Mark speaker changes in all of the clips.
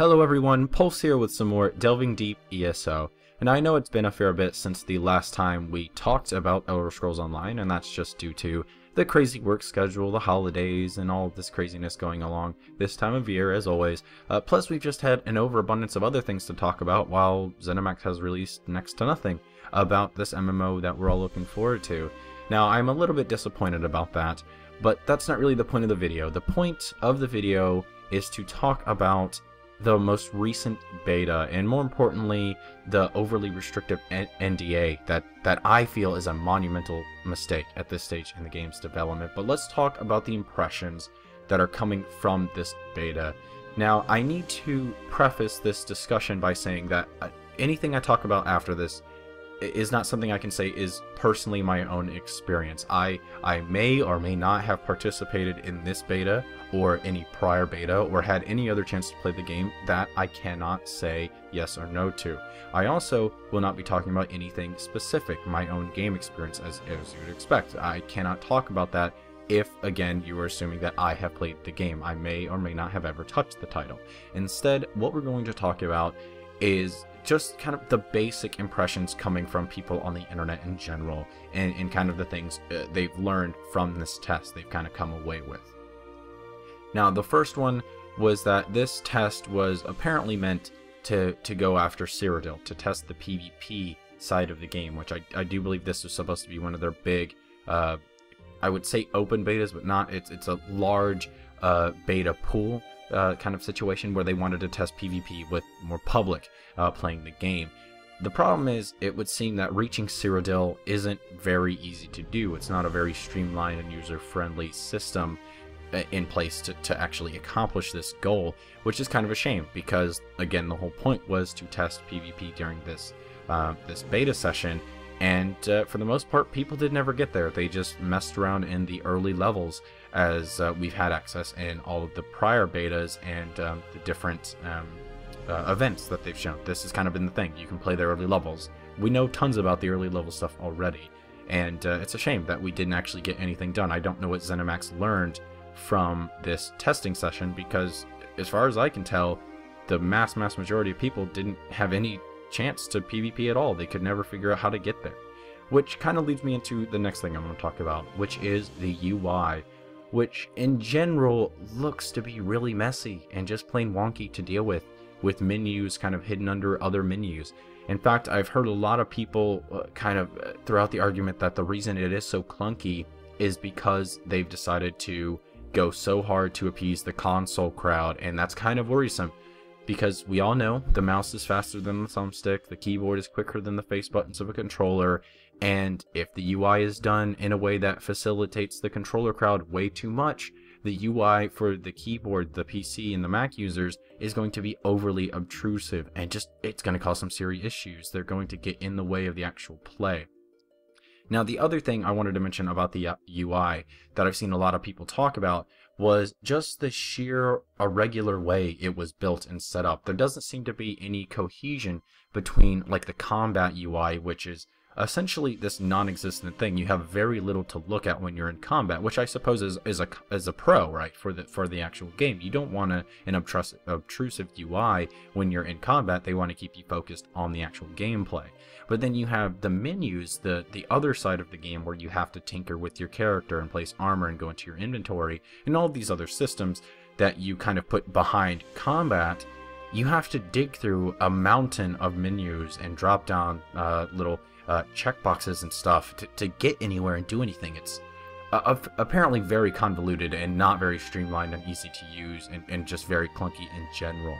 Speaker 1: Hello everyone, Pulse here with some more Delving Deep ESO. And I know it's been a fair bit since the last time we talked about Elder Scrolls Online, and that's just due to the crazy work schedule, the holidays, and all of this craziness going along this time of year, as always. Plus, we've just had an overabundance of other things to talk about, while Zenimax has released next to nothing about this MMO that we're all looking forward to. Now, I'm a little bit disappointed about that, but that's not really the point of the video. The point of the video is to talk about the most recent beta, and more importantly, the overly restrictive NDA that I feel is a monumental mistake at this stage in the game's development. But let's talk about the impressions that are coming from this beta. Now, I need to preface this discussion by saying that anything I talk about after this is not something I can say is personally my own experience. I may or may not have participated in this beta or any prior beta or had any other chance to play the game. That I cannot say yes or no to. I also will not be talking about anything specific, my own game experience, as you would expect. I cannot talk about that if, again, you are assuming that I have played the game. I may or may not have ever touched the title. Instead, what we're going to talk about is just kind of the basic impressions coming from people on the internet in general, and kind of the things they've learned from this test they've kind of come away with. Now, the first one was that this test was apparently meant to go after Cyrodiil, to test the PvP side of the game, which I do believe this was supposed to be one of their big, I would say open betas, but not. It's a large beta pool kind of situation where they wanted to test PvP with more public playing the game. The problem is, it would seem that reaching Cyrodiil isn't very easy to do. It's not a very streamlined and user-friendly system in place to actually accomplish this goal, which is kind of a shame because, again, the whole point was to test PvP during this this beta session, and for the most part, people did never get there. They just messed around in the early levels, as we've had access in all of the prior betas and the different events that they've shown. This has kind of been the thing. You can play the early levels. We know tons about the early level stuff already, and it's a shame that we didn't actually get anything done. I don't know what Zenimax learned from this testing session, because as far as I can tell, the mass majority of people didn't have any chance to PvP at all. They could never figure out how to get there. Which kind of leads me into the next thing I'm going to talk about, which is the UI, which in general looks to be really messy and just plain wonky to deal with menus kind of hidden under other menus. In fact, I've heard a lot of people kind of throughout the argument that the reason it is so clunky is because they've decided to go so hard to appease the console crowd, and that's kind of worrisome. Because we all know the mouse is faster than the thumbstick, the keyboard is quicker than the face buttons of a controller, and if the UI is done in a way that facilitates the controller crowd way too much, the UI for the keyboard, the PC, and the Mac users is going to be overly obtrusive, and it's going to cause some serious issues. They're going to get in the way of the actual play. Now, the other thing I wanted to mention about the UI that I've seen a lot of people talk about was just the sheer irregular way it was built and set up. There doesn't seem to be any cohesion between, like, the combat UI, which is essentially this non-existent thing. You have very little to look at when you're in combat, which I suppose is a pro, right, for the actual game. You don't want an obtrusive UI when you're in combat. They want to keep you focused on the actual gameplay. But then you have the menus, the other side of the game, where you have to tinker with your character and place armor and go into your inventory, and all of these other systems that you kind of put behind combat. You have to dig through a mountain of menus and drop down little checkboxes and stuff to get anywhere and do anything. It's apparently very convoluted and not very streamlined and easy to use, and just very clunky in general.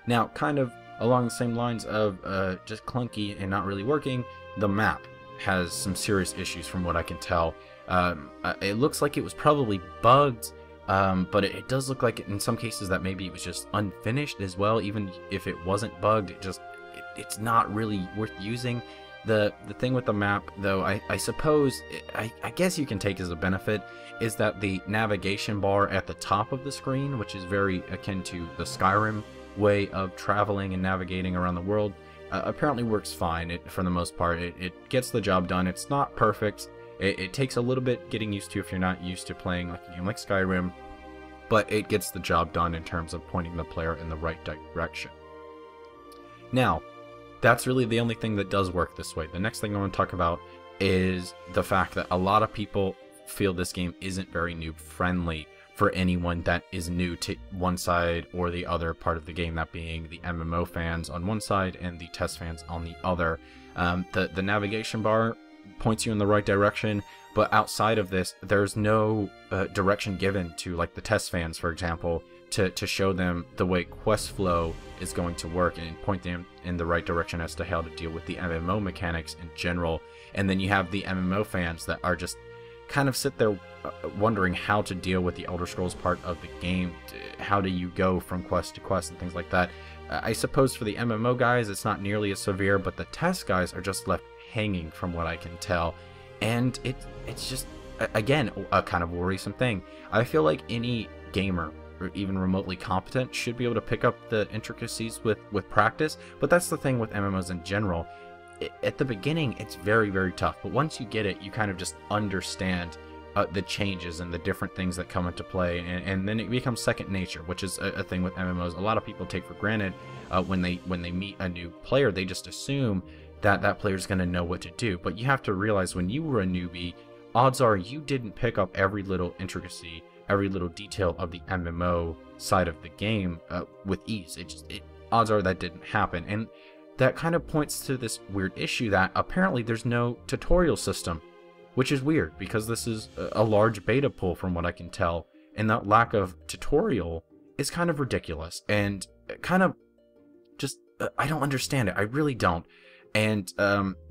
Speaker 1: Now, kind of along the same lines of just clunky and not really working, the map has some serious issues from what I can tell. It looks like it was probably bugged, but it does look like in some cases that maybe it was just unfinished as well. Even if it wasn't bugged, it's not really worth using. The thing with the map, though, I suppose, I guess you can take as a benefit, is that the navigation bar at the top of the screen, which is very akin to the Skyrim way of traveling and navigating around the world, apparently works fine. For the most part, it gets the job done. It's not perfect. It takes a little bit getting used to if you're not used to playing like a game like Skyrim. but it gets the job done in terms of pointing the player in the right direction. Now, that's really the only thing that does work this way. The next thing I want to talk about is the fact that a lot of people feel this game isn't very noob friendly for anyone that is new to one side or the other part of the game, that being the MMO fans on one side and the test fans on the other. The navigation bar points you in the right direction, but outside of this, there's no direction given to, like, the test fans, for example, to show them the way quest flow is going to work and point them in the right direction as to how to deal with the MMO mechanics in general. And then you have the MMO fans that are just kind of sit there wondering how to deal with the Elder Scrolls part of the game. How do you go from quest to quest and things like that? I suppose for the MMO guys it's not nearly as severe, but the test guys are just left hanging from what I can tell. And it's just, again, a kind of worrisome thing. I feel like any gamer, or even remotely competent, should be able to pick up the intricacies with practice, but that's the thing with MMOs in general. At the beginning, it's very, very tough, but once you get it, you kind of just understand the changes and the different things that come into play, and then it becomes second nature, which is a thing with MMOs a lot of people take for granted. When they meet a new player, they just assume that player's going to know what to do, but you have to realize when you were a newbie, odds are you didn't pick up every little intricacy, every little detail of the MMO side of the game with ease. Odds are that didn't happen, and that kind of points to this weird issue that apparently there's no tutorial system, which is weird because this is a large beta pool from what I can tell, and that lack of tutorial is kind of ridiculous and kind of just I don't understand it. I really don't. And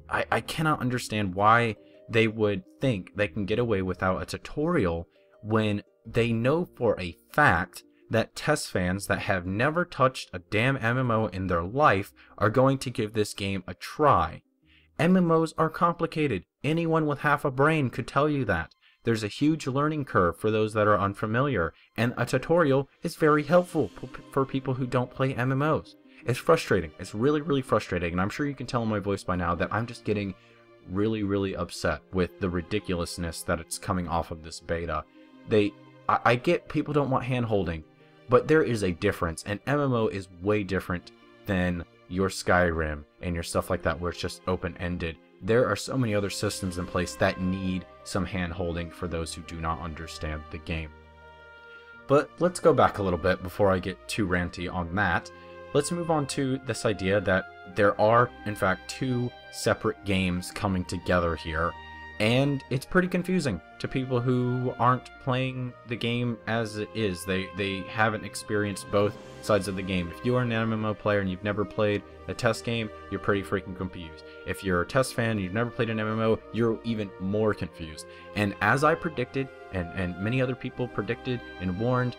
Speaker 1: I cannot understand why they would think they can get away without a tutorial when they know for a fact that test fans that have never touched a damn MMO in their life are going to give this game a try. MMOs are complicated. Anyone with half a brain could tell you that. There's a huge learning curve for those that are unfamiliar, and a tutorial is very helpful for people who don't play MMOs. It's frustrating. It's really, really frustrating, and I'm sure you can tell in my voice by now that I'm just getting really, really upset with the ridiculousness that it's coming off of this beta. I get people don't want hand-holding, but there is a difference, and MMO is way different than your Skyrim and your stuff like that where it's just open-ended. There are so many other systems in place that need some hand-holding for those who do not understand the game. But let's go back a little bit before I get too ranty on that. Let's move on to this idea that there are, in fact, two separate games coming together here, and it's pretty confusing to people who aren't playing the game as it is. They haven't experienced both sides of the game. If you are an MMO player and you've never played a test game, you're pretty freaking confused. If you're a test fan and you've never played an MMO, you're even more confused. And as I predicted, and many other people predicted and warned,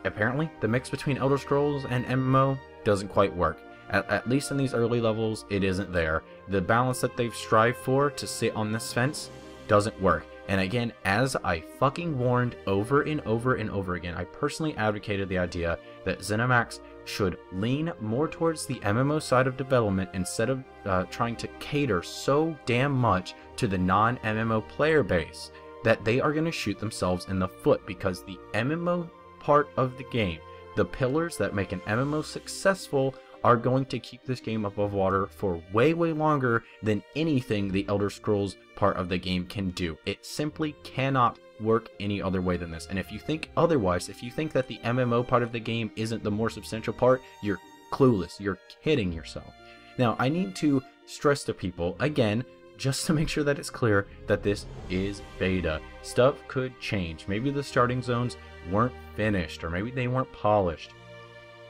Speaker 1: apparently the mix between Elder Scrolls and MMO doesn't quite work. At least in these early levels, it isn't there. The balance that they've strived for to sit on this fence doesn't work. And again, as I fucking warned over and over and over again, I personally advocated the idea that Zenimax should lean more towards the MMO side of development instead of trying to cater so damn much to the non-MMO player base that they are going to shoot themselves in the foot, because the MMO part of the game, the pillars that make an MMO successful, are going to keep this game above water for way, way longer than anything the Elder Scrolls part of the game can do. It simply cannot work any other way than this. And if you think otherwise, if you think that the MMO part of the game isn't the more substantial part, you're clueless. You're kidding yourself. Now, I need to stress to people, again, just to make sure that it's clear that this is beta. Stuff could change. Maybe the starting zones weren't finished, or maybe they weren't polished.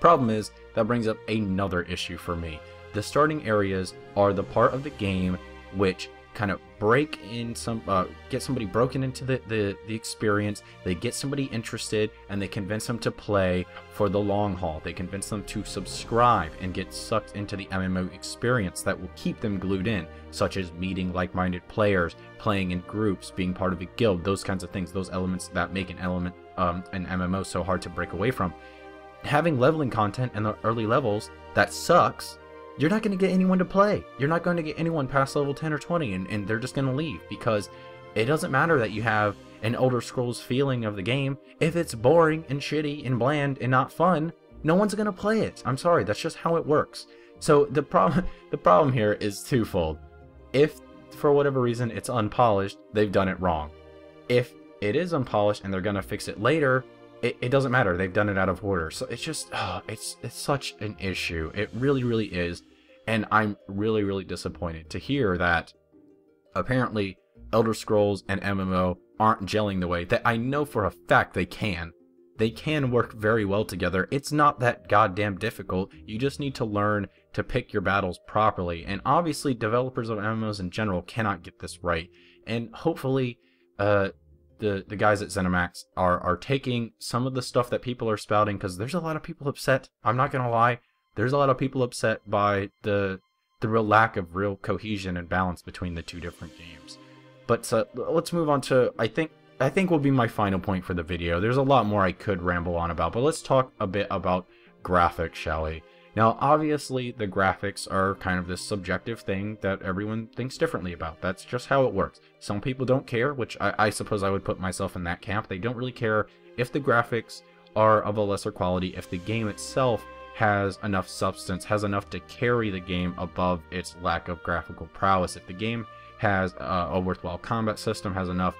Speaker 1: Problem is, that brings up another issue for me. The starting areas are the part of the game which kind of break in some, get somebody broken into the experience. They get somebody interested and they convince them to play for the long haul. They convince them to subscribe and get sucked into the MMO experience that will keep them glued in, such as meeting like-minded players, playing in groups, being part of a guild, those kinds of things, those elements that make an MMO so hard to break away from. Having leveling content in the early levels that sucks, you're not going to get anyone to play. You're not going to get anyone past level 10 or 20, and they're just going to leave, because it doesn't matter that you have an Elder Scrolls feeling of the game. If it's boring and shitty and bland and not fun, no one's gonna play it. I'm sorry, that's just how it works. So the problem here is twofold. If for whatever reason it's unpolished, they've done it wrong. If it is unpolished and they're gonna fix it later, it doesn't matter. They've done it out of order. So it's just it's such an issue. It really is. And I'm really disappointed to hear that apparently Elder Scrolls and MMO aren't gelling the way that I know for a fact they can. They can work very well together. It's not that goddamn difficult. You just need to learn to pick your battles properly. And obviously developers of MMOs in general cannot get this right. And hopefully the guys at Zenimax are taking some of the stuff that people are spouting, because there's a lot of people upset. I'm not gonna lie. There's a lot of people upset by the real lack of real cohesion and balance between the two different games. But let's move on to, I think will be my final point for the video. There's a lot more I could ramble on about, but let's talk a bit about graphics, shall we? Now, obviously, the graphics are kind of this subjective thing that everyone thinks differently about. That's just how it works. Some people don't care, which I suppose I would put myself in that camp. They don't really care if the graphics are of a lesser quality, if the game itself has enough substance, has enough to carry the game above its lack of graphical prowess. If the game has a worthwhile combat system, has enough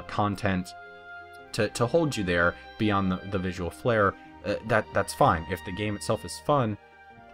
Speaker 1: content to hold you there beyond the visual flair, that's fine. If the game itself is fun,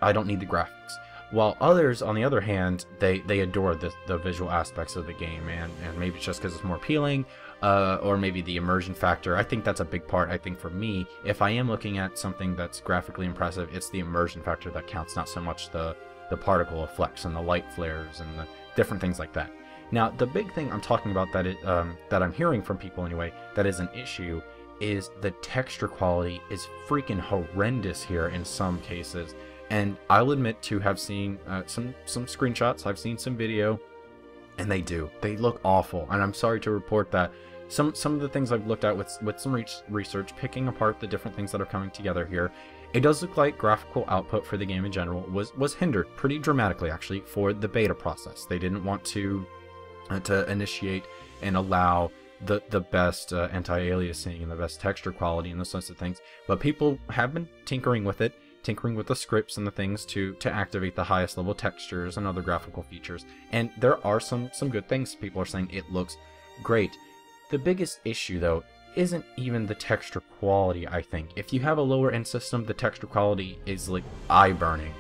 Speaker 1: I don't need the graphics. While others, on the other hand, they adore the visual aspects of the game, and maybe it's just because it's more appealing, or maybe the immersion factor. I think that's a big part. I think for me, if I am looking at something that's graphically impressive, it's the immersion factor that counts, not so much the particle effects and the light flares and the different things like that. Now, the big thing I'm talking about that I'm hearing from people anyway, that is an issue, is the texture quality is freaking horrendous here in some cases. And I'll admit to have seen some screenshots, I've seen some video, and they look awful. And I'm sorry to report that some of the things I've looked at with some research, picking apart the different things that are coming together here, it does look like graphical output for the game in general was hindered pretty dramatically, actually, for the beta process. They didn't want to initiate and allow the best anti-aliasing and the best texture quality and those sorts of things. But people have been tinkering with it, tinkering with the scripts and the things to activate the highest level textures and other graphical features. And there are some good things. People are saying it looks great. The biggest issue, though, isn't even the texture quality, I think. If you have a lower end system, the texture quality is like eye-burning.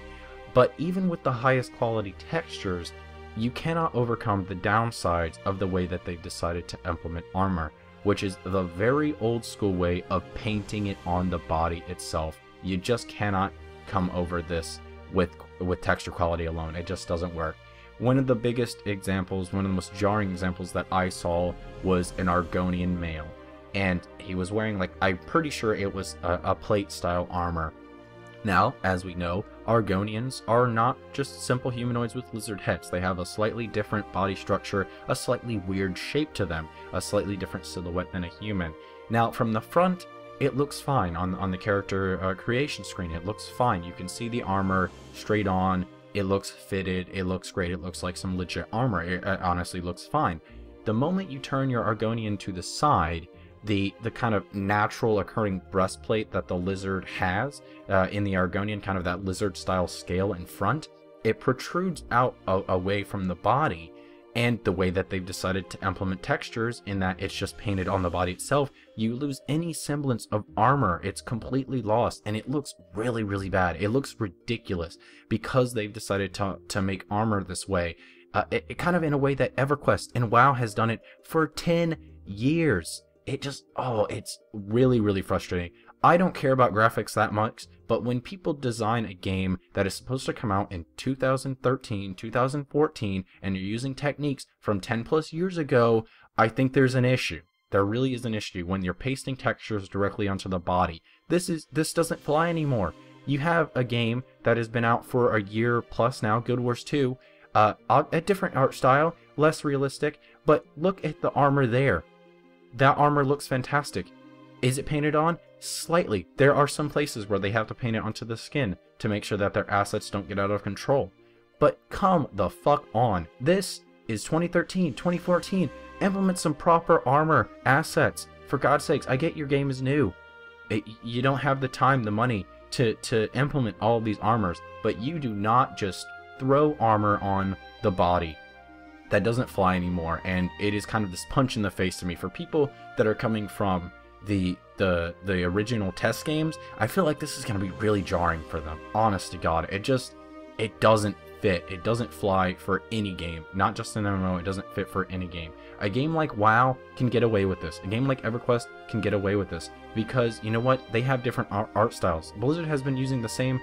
Speaker 1: But even with the highest quality textures, you cannot overcome the downsides of the way that they've decided to implement armor, which is the very old school way of painting it on the body itself. You just cannot come over this with texture quality alone. It just doesn't work. One of the biggest examples, one of the most jarring examples that I saw was an Argonian male. And he was wearing, like, I'm pretty sure it was a plate style armor. Now, as we know, Argonians are not just simple humanoids with lizard heads. They have a slightly different body structure, a slightly weird shape to them, a slightly different silhouette than a human. Now, from the front, it looks fine. On the character creation screen, it looks fine. You can see the armor straight on. It looks fitted. It looks great. It looks like some legit armor. It honestly looks fine. The moment you turn your Argonian to the side, the kind of natural occurring breastplate that the lizard has in the Argonian, kind of that lizard style scale in front, it protrudes out away from the body. And the way that they've decided to implement textures, in that it's just painted on the body itself, you lose any semblance of armor. It's completely lost, and it looks really bad. It looks ridiculous because they've decided to make armor this way. It kind of in a way that EverQuest and WoW has done it for 10 years. It just, it's really frustrating. I don't care about graphics that much, but when people design a game that is supposed to come out in 2013, 2014, and you're using techniques from 10 plus years ago, I think there's an issue. There really is an issue when you're pasting textures directly onto the body. This doesn't fly anymore. You have a game that has been out for a year plus now, Guild Wars 2, a different art style, less realistic, but look at the armor there. That armor looks fantastic. Is it painted on? Slightly. There are some places where they have to paint it onto the skin to make sure that their assets don't get out of control. But come the fuck on. This is 2013, 2014. Implement some proper armor, assets. For God's sakes, I get your game is new. You don't have the time, the money to implement all of these armors, but you do not just throw armor on the body. That doesn't fly anymore, and it is kind of this punch in the face to me. For people that are coming from the original test games, I feel like this is going to be really jarring for them. Honest to God, it doesn't fit. It doesn't fly for any game. Not just an MMO, it doesn't fit for any game. A game like WoW can get away with this. A game like EverQuest can get away with this. Because, you know what? They have different art styles. Blizzard has been using the same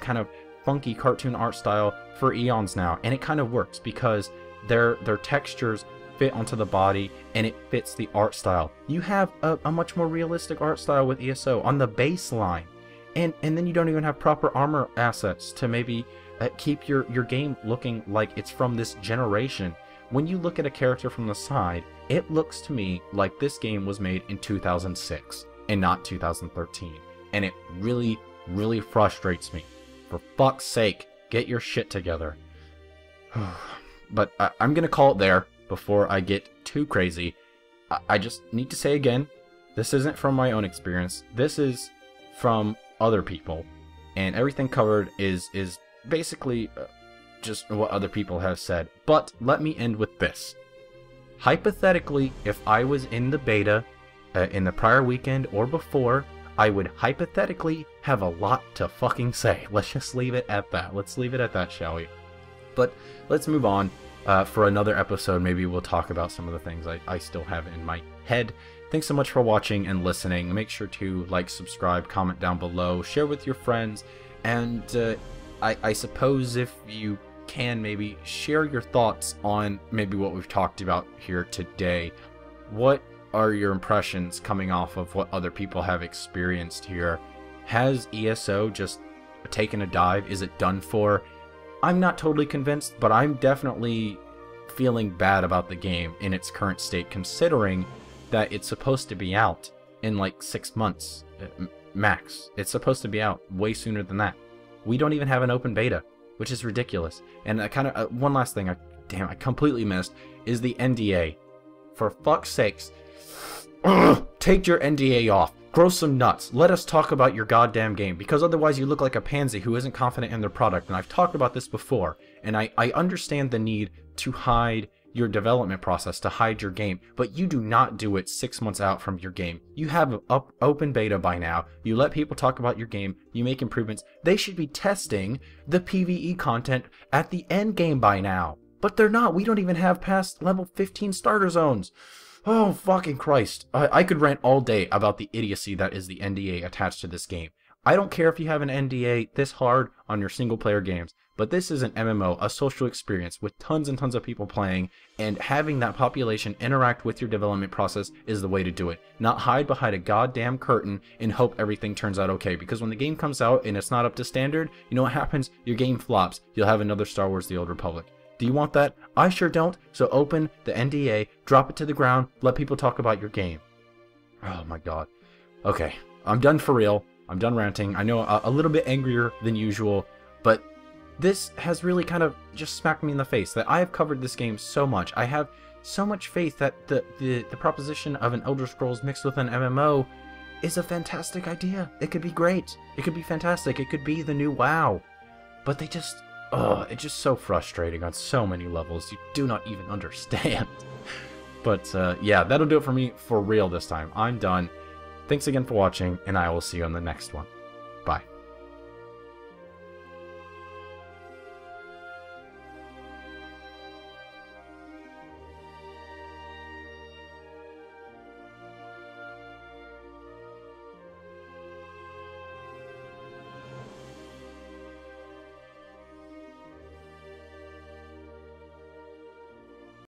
Speaker 1: kind of funky cartoon art style for eons now. And it kind of works because their textures fit onto the body and it fits the art style. You have a much more realistic art style with ESO on the baseline. And then you don't even have proper armor assets to maybe keep your game looking like it's from this generation. When you look at a character from the side, it looks to me like this game was made in 2006 and not 2013. And it really, really frustrates me. For fuck's sake, get your shit together. But I'm going to call it there before I get too crazy. I just need to say again, this isn't from my own experience. This is from other people. And everything covered is basically just what other people have said. But let me end with this. Hypothetically, if I was in the beta in the prior weekend or before, I would hypothetically have a lot to fucking say. Let's just leave it at that. Let's leave it at that, shall we? But let's move on. For another episode, maybe we'll talk about some of the things I still have in my head. Thanks so much for watching and listening. Make sure to like, subscribe, comment down below, share with your friends, and I suppose if you can, maybe share your thoughts on maybe what we've talked about here today. What are your impressions coming off of what other people have experienced here? Has ESO just taken a dive? Is it done for? I'm not totally convinced, but I'm definitely feeling bad about the game in its current state, considering that it's supposed to be out in like 6 months max. It's supposed to be out way sooner than that. We don't even have an open beta, which is ridiculous. And I kind of one last thing I completely missed is the NDA. For fuck's sakes, take your NDA off. Grow some nuts. Let us talk about your goddamn game, because otherwise you look like a pansy who isn't confident in their product. And I've talked about this before, and I understand the need to hide your development process, to hide your game, but you do not do it 6 months out from your game. You have an open beta by now. You let people talk about your game. You make improvements. They should be testing the PvE content at the end game by now, but they're not. We don't even have past level 15 starter zones. Oh, fucking Christ. I could rant all day about the idiocy that is the NDA attached to this game. I don't care if you have an NDA this hard on your single-player games, but this is an MMO, a social experience with tons and tons of people playing, and having that population interact with your development process is the way to do it. Not hide behind a goddamn curtain and hope everything turns out okay, because when the game comes out and it's not up to standard, you know what happens? Your game flops. You'll have another Star Wars The Old Republic. Do you want that? I sure don't. So open the NDA, drop it to the ground, let people talk about your game. Oh my god. Okay, I'm done for real. I'm done ranting. I know a little bit angrier than usual, but this has really kind of just smacked me in the face that I have covered this game so much. I have so much faith that the proposition of an Elder Scrolls mixed with an MMO is a fantastic idea. It could be great. It could be fantastic. It could be the new WoW. But they just... it's just so frustrating on so many levels. You do not even understand. But yeah, that'll do it for me for real this time. I'm done. Thanks again for watching, and I will see you on the next one. Bye.